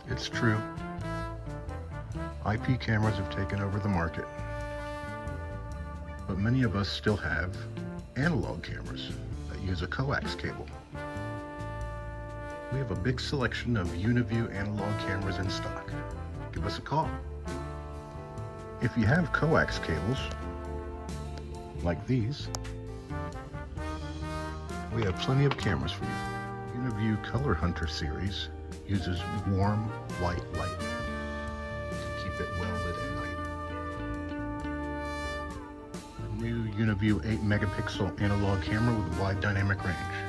It's true. IP cameras have taken over the market, but many of us still have analog cameras that use a coax cable. We have a big selection of Uniview analog cameras in stock. Give us a call. If you have coax cables, like these, we have plenty of cameras for you. Uniview Color Hunter series uses warm white light to keep it well lit at night. The new Uniview 8 megapixel analog camera with a wide dynamic range.